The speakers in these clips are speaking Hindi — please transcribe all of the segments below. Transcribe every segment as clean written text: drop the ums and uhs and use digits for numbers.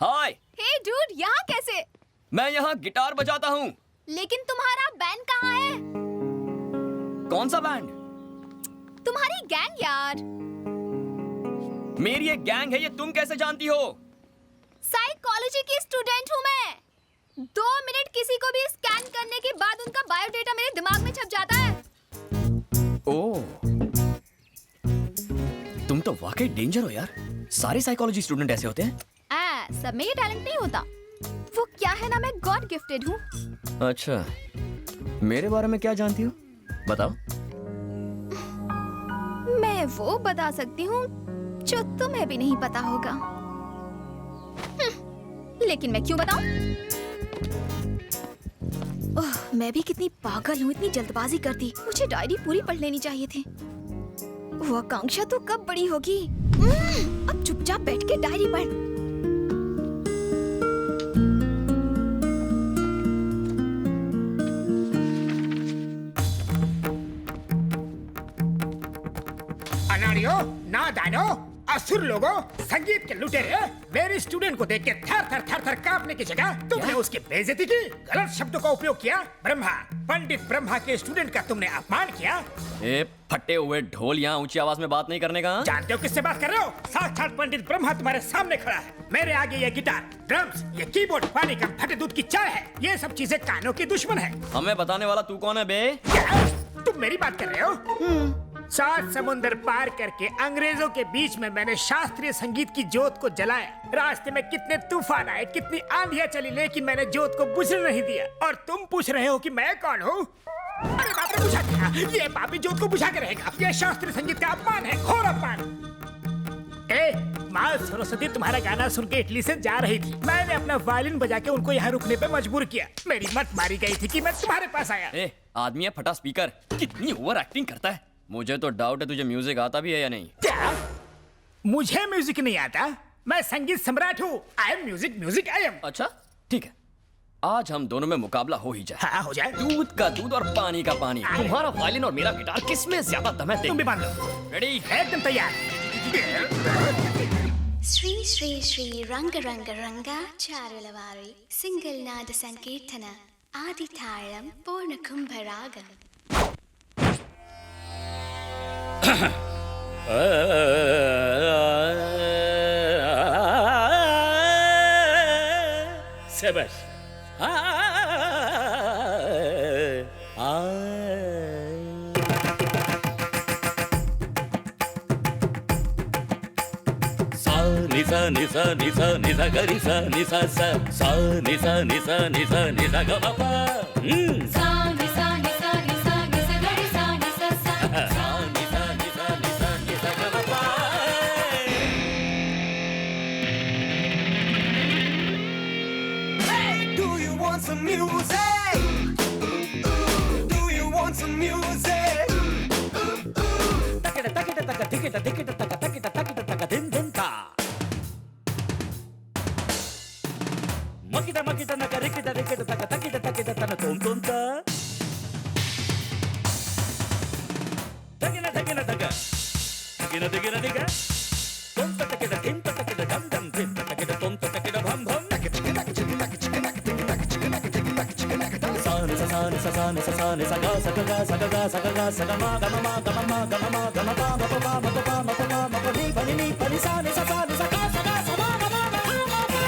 हाय। हे डूड, यहाँ कैसे? मैं यहाँ गिटार बजाता हूँ। लेकिन तुम्हारा बैंड कहाँ है? कौन सा बैंड? तुम्हारी गैंग यार। मेरी एक गैंग है, ये तुम कैसे जानती हो? साइकोलॉजी की स्टूडेंट हूँ मैं। 2 मिनट किसी को भी स्कैन करने के बाद उनका बायोडेटा मेरे दिमाग में छप जाता है। ओह, तुम तो वाकई डेंजर हो यार। सारे साइकोलॉजी स्टूडेंट ऐसे होते हैं? सब में ये टैलेंट नहीं होता। वो क्या है ना, मैं गॉड गिफ्टेड हूँ। अच्छा, मेरे बारे में क्या जानती हो? बताओ। मैं वो बता सकती हूँ जो तुम्हें भी नहीं पता होगा। लेकिन मैं क्यों बताऊं? ओह, मैं भी कितनी पागल हूँ, इतनी जल्दबाजी करती। मुझे डायरी पूरी पढ़ लेनी चाहिए थी। वो आकांक्षा तो कब बड़ी होगी? अब चुपचाप बैठ के डायरी पढ़। अनाड़ियों, नादानो, असुर लोगों, संगीत के लुटेरे, मेरे स्टूडेंट को देख के थर थर कांपने की जगह तुमने उसकी बेइज्जती की, गलत शब्दों का उपयोग किया। ब्रह्मा, पंडित ब्रह्मा के स्टूडेंट का तुमने अपमान किया। ए फटे हुए ढोल, यहाँ ऊंची आवाज में बात नहीं करने का। जानते हो किससे बात कर रहे हो? साक्षात पंडित ब्रह्मा तुम्हारे सामने खड़ा है। मेरे आगे ये गिटार, ड्रम्स, ये कीबोर्ड पानी कम फटे दूध की चाय है। ये सब चीजें कानों की दुश्मन है। हमें बताने वाला तू कौन है बे? क्या? तुम मेरी बात कर रहे हो? 7 समुंदर पार करके अंग्रेजों के बीच में मैंने शास्त्रीय संगीत की जोत को जलाया। रास्ते में कितने तूफान आए, कितनी आंधियां चली, लेकिन मैंने जोत को बुझने नहीं दिया। और तुम पूछ रहे हो कि मैं कौन हूँ? अरे बाप रे, बुझा दिया। ये पापी जोत को बुझा के रहेगा। ये शास्त्रीय संगीत का अपमान है, घोर अपमान। ए, माँ सरस्वती तुम्हारा गाना सुन के इटली से जा रही थी। मैंने अपना वायलिन बजा के उनको यहाँ रुकने पे मजबूर किया। मेरी मत मारी गई थी कि मैं तुम्हारे पास आया। ए, आदमी है फटा स्पीकर, कितनी ओवर एक्टिंग करता है। मुझे तो डाउट है तुझे म्यूजिक आता भी है या नहीं। क्या? मुझे म्यूजिक नहीं आता? मैं संगीत सम्राट हूँ। I am music I am. अच्छा ठीक है, आज हम दोनों में मुकाबला हो ही जाए। हाँ, हो जाए। दूध का दूध और पानी का पानी। तुम्हारा वायलिन और मेरा गिटार, किसमें ज्यादा दम है? तुम भी बांध लो। रेडी? एकदम तैयार। శ్రీ శ్రీ శ్రీ రంగ రంగ రంగ చారులవారి సింగిల్ నాద సంకీర్తన ఆది తాళం పూర్ణ కుంభరాగం. शाबाश। Nisa nisa nisa nisa ga nisa nisa sa sa nisa nisa nisa nisa ga ma pa Sa ni sa ni sa ni sa ni sa ga ri sa ni sa sa. sa nisa nisa nisa nisa ga ma pa. Hey, do you want some music? Do you want some music? Takita takita taka tikita tikita taka takita takita taka din din ta. Makita makita naka rikita rikita taka takita takita tana tom tom ta. Takina takina taka. Takina takina taka. Tom ta takita tim ta takita dam dam tim ta takita tom ta takita bham bham. Sa ni sa sa ni sa sa ni sa sa ni sa ga sa ga ga sa ga ga sa ga ga sa ga ma ga ma ma ga ma ma ga ma ma ga ma pa ma pa ma ma pa ma pa ma ma pa ni pa ni pa ni sa ni sa ni sa ga sa ga sa ma ga ma ga ma ma pa.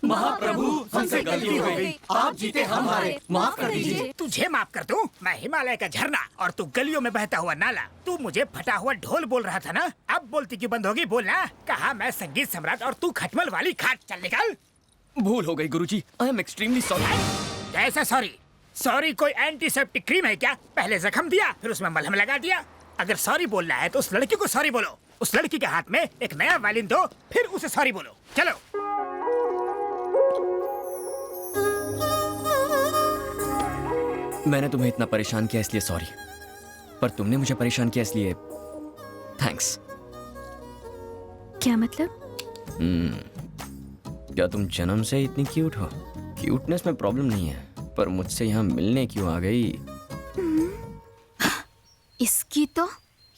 महाप्रभु, हमसे गलती हो गई, आप जीते हम हारे, माफ कर दीजिए। तुझे माफ कर दूं? मैं हिमालय का झरना और तू गलियों में बहता हुआ नाला। तू मुझे फटा हुआ ढोल बोल रहा था ना? अब बोलती क्यों बंद होगी? बोलना। कहा मैं संगीत सम्राट और तू खटमल वाली खाट। चल निकल। भूल हो गई गुरुजी, आई एम एक्सट्रीमली सॉरी। कैसा सॉरी? सॉरी कोई एंटीसेप्टिक क्रीम है क्या? पहले जख्म दिया, फिर उसमें मलहम लगा दिया। अगर सॉरी बोलना है तो उस लड़की को सॉरी बोलो। उस लड़की के हाथ में एक नया वायलिन दो, फिर उसे सॉरी बोलो। चलो। मैंने तुम्हें इतना परेशान किया इसलिए सॉरी, पर तुमने मुझे परेशान किया इसलिए थैंक्स। क्या मतलब? क्या तुम जन्म से इतनी क्यूट हो? क्यूटनेस में प्रॉब्लम नहीं है, पर मुझसे यहाँ मिलने क्यों आ गई? इसकी तो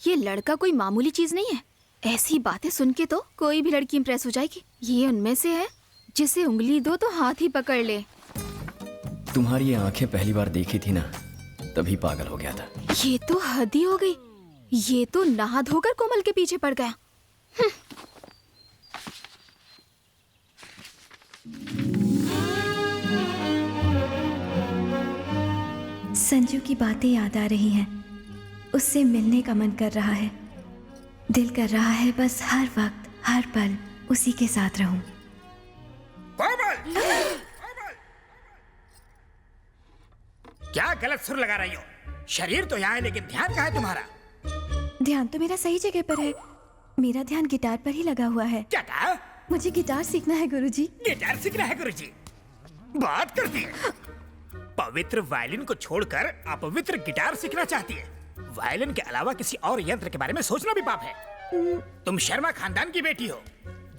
ये लड़का कोई मामूली चीज नहीं है। ऐसी बातें सुन के तो कोई भी लड़की इंप्रेस हो जाएगी। ये उनमें से है जिसे उंगली दो तो हाथ ही पकड़ ले। तुम्हारी ये आंखें पहली बार देखी थी ना, तभी पागल हो गया था। ये तो हद ही हो गई। ये तो नहा धोकर कोमल के पीछे पड़ गया। संजू की बातें याद आ रही हैं। उससे मिलने का मन कर रहा है। दिल कर रहा है बस हर वक्त हर पल उसी के साथ रहूं। कोमल! क्या गलत सुर लगा रही हो? शरीर तो यहाँ है लेकिन ध्यान कहाँ है तुम्हारा? ध्यान तो मेरा सही जगह पर है। मेरा ध्यान गिटार पर ही लगा हुआ है। क्या कहा? मुझे गिटार सीखना है गुरुजी। गिटार सीखना है गुरुजी? बात करती है। पवित्र वायलिन को छोड़कर अपवित्र गिटार सीखना चाहती है। वायलिन के अलावा किसी और यंत्र के बारे में सोचना भी पाप है। तुम शर्मा खानदान की बेटी हो,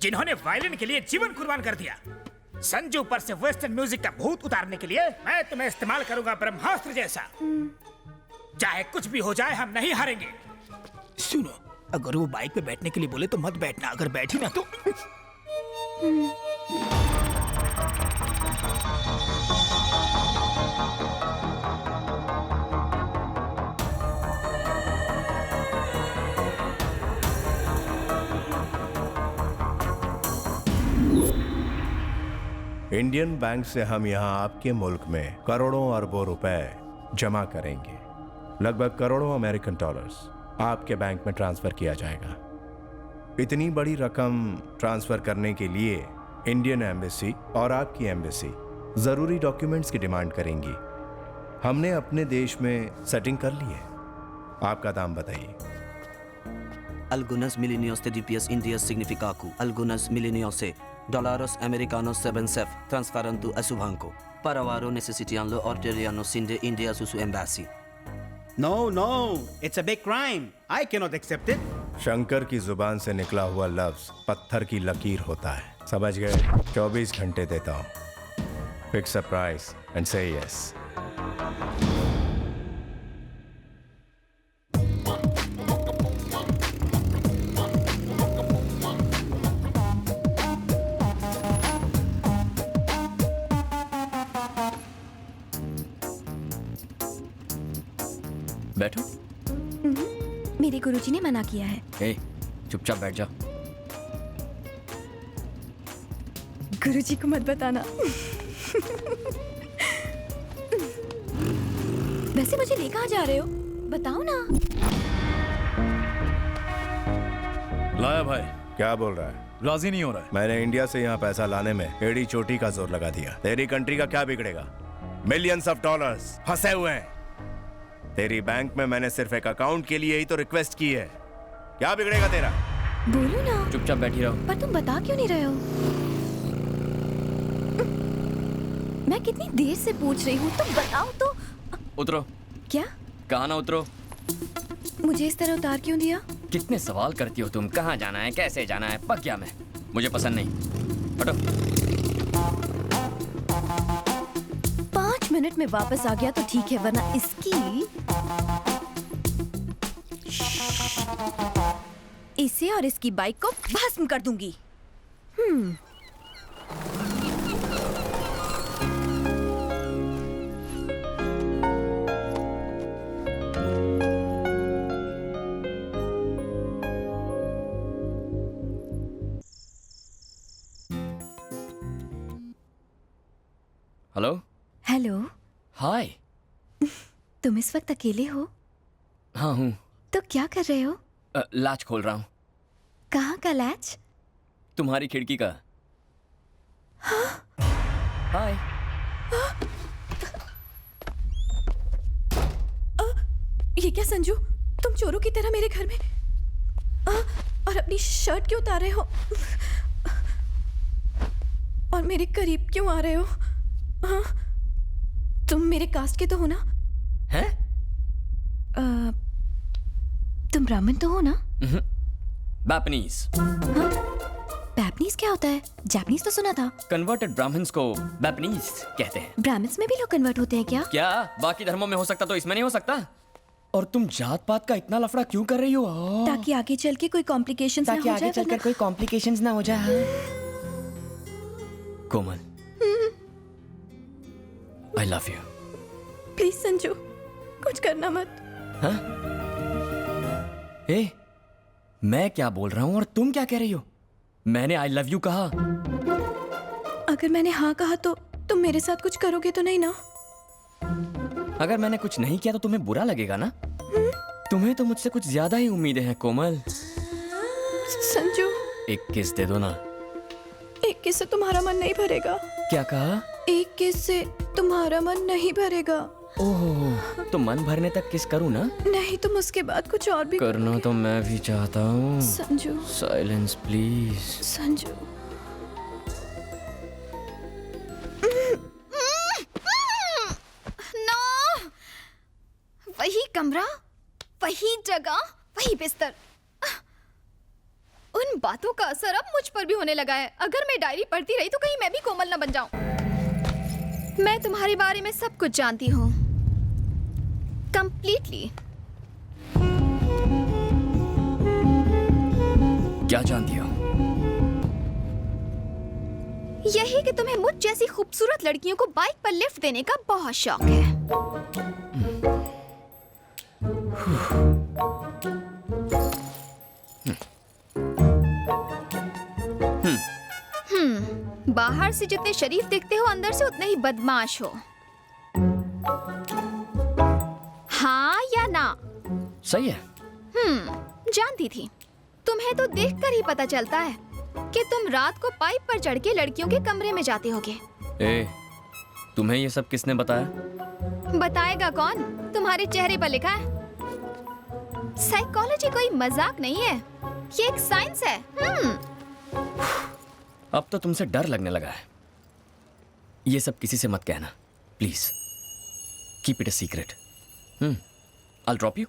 जिन्होंने वायलिन के लिए जीवन कुर्बान कर दिया। संजू पर से वेस्टर्न म्यूजिक का भूत उतारने के लिए मैं तुम्हें इस्तेमाल करूंगा ब्रह्मास्त्र जैसा। चाहे कुछ भी हो जाए, हम नहीं हारेंगे। सुनो, अगर वो बाइक पे बैठने के लिए बोले तो मत बैठना, अगर बैठी ना तो इंडियन बैंक से हम यहाँ आपके मुल्क में करोड़ों अरबों रुपए जमा करेंगे। लगभग करोड़ों अमेरिकन डॉलर्स आपके बैंक में ट्रांसफर किया जाएगा। इतनी बड़ी रकम ट्रांसफर करने के लिए इंडियन एम्बेसी और आपकी एम्बेसी जरूरी डॉक्यूमेंट्स की डिमांड करेंगी। हमने अपने देश में सेटिंग कर ली है। आपका दाम बताइए। Algunos milenios de DPS India significaku. Algunos milenios dólares americanos 7 transferando a su banco. Para varo necesitan lo ordinarios sin de India su embassy. No, no, it's a big crime. I cannot accept it. Shankar की जुबान से निकला हुआ लफ्ज पत्थर की लकीर होता है। समझ गए? 24 घंटे देता हूँ। फिक्स अ प्राइस एंड से यस। बैठो। मेरे गुरुजी ने मना किया है। ए, चुपचाप बैठ जा। गुरुजी को मत बताना। वैसे मुझे ले कहाँ जा रहे हो? बताओ ना। लाया भाई। क्या बोल रहा है? राजी नहीं हो रहा है। मैंने इंडिया से यहाँ पैसा लाने में एड़ी चोटी का जोर लगा दिया। तेरी कंट्री का क्या बिगड़ेगा? मिलियंस ऑफ डॉलर्स फंसे हुए हैं। तेरी बैंक में मैंने सिर्फ एक अकाउंट के लिए ही तो रिक्वेस्ट की है। क्या बिगड़ेगा तेरा? बोलो ना। चुपचाप बैठी रहो। पर तुम बता क्यों नहीं रहे हो? मैं कितनी देर से पूछ रही हूँ, तुम बताओ तो। उतरो। क्या? कहाँ ना उतरो। मुझे इस तरह उतार क्यों दिया? कितने सवाल करती हो तुम? कहाँ जाना है, कैसे जाना है? पक गया मैं। मुझे पसंद नहीं। हटो। 5 मिनट में वापस आ गया तो ठीक है, वरना इसकी इसे और इसकी बाइक को भस्म कर दूंगी। हेलो। हेलो। हाय। तुम इस वक्त अकेले हो? हाँ हूँ। तो क्या कर रहे हो? लैच खोल रहा हूँ। कहाँ का लैच? तुम्हारी खिड़की का। हाय। ये क्या संजू, तुम चोरों की तरह मेरे घर में और अपनी शर्ट क्यों उतार रहे हो? और मेरे करीब क्यों आ रहे हो? तुम मेरे कास्ट के तो हो ना? ब्राह्मण तो हो ना? बैपनीज। हाँ? बैपनीज क्या होता है? जापानीज तो सुना था। कन्वर्टेड ब्राह्मण्स को बैपनीज कहते हैं। ब्राह्मण्स में भी लोग कन्वर्ट होते हैं क्या? क्या बाकी धर्मों में हो सकता तो इसमें नहीं हो सकता? और तुम जात पात का इतना लफड़ा क्यों कर रही हो? ताकि आगे चल के कोई कॉम्प्लिकेशंस ना हो जाए। ताकि आगे चलकर कोई कॉम्प्लिकेशंस ना हो जाए। कोमल, I love you. Please Sanju, कुछ करना मत। हाँ? ए, मैं क्या बोल रहा हूँ और तुम क्या कह रही हो? मैंने I love you कहा। अगर मैंने हाँ कहा तो तुम मेरे साथ कुछ करोगे तो नहीं ना? अगर मैंने कुछ नहीं किया तो तुम्हें बुरा लगेगा ना? तुम्हें तो मुझसे कुछ ज्यादा ही उम्मीदें हैं कोमल। संजू, एक किस दे दो ना। एक किस से तुम्हारा मन नहीं भरेगा। क्या कहा? एक किस से तुम्हारा मन नहीं भरेगा। ओह, तो मन भरने तक किस करूँ ना? नहीं, तुम उसके बाद कुछ और भी करना तो मैं भी चाहता हूँ। Sanju, silence please. Sanju. No, वही कमरा, वही जगह, वही बिस्तर। उन बातों का असर अब मुझ पर भी होने लगा है। अगर मैं डायरी पढ़ती रही तो कहीं मैं भी कोमल न बन जाऊं। मैं तुम्हारे बारे में सब कुछ जानती हूँ, कंप्लीटली। क्या जानती हो? यही कि तुम्हें मुझ जैसी खूबसूरत लड़कियों को बाइक पर लिफ्ट देने का बहुत शौक है। बाहर से जितने शरीफ दिखते हो, अंदर से उतने ही बदमाश हो। हाँ या ना? सही है। जानती थी। तुम्हें तो देखकर ही पता चलता है कि तुम रात को पाइप पर चढ़ के लड़कियों के कमरे में जाते होगे। ए, तुम्हें ये सब किसने बताया? बताएगा कौन? तुम्हारे चेहरे पर लिखा है। साइकोलॉजी कोई मजाक नहीं है, ये एक साइंस है। अब तो तुमसे डर लगने लगा है। ये सब किसी से मत कहना, please. Keep it a secret. I'll drop you.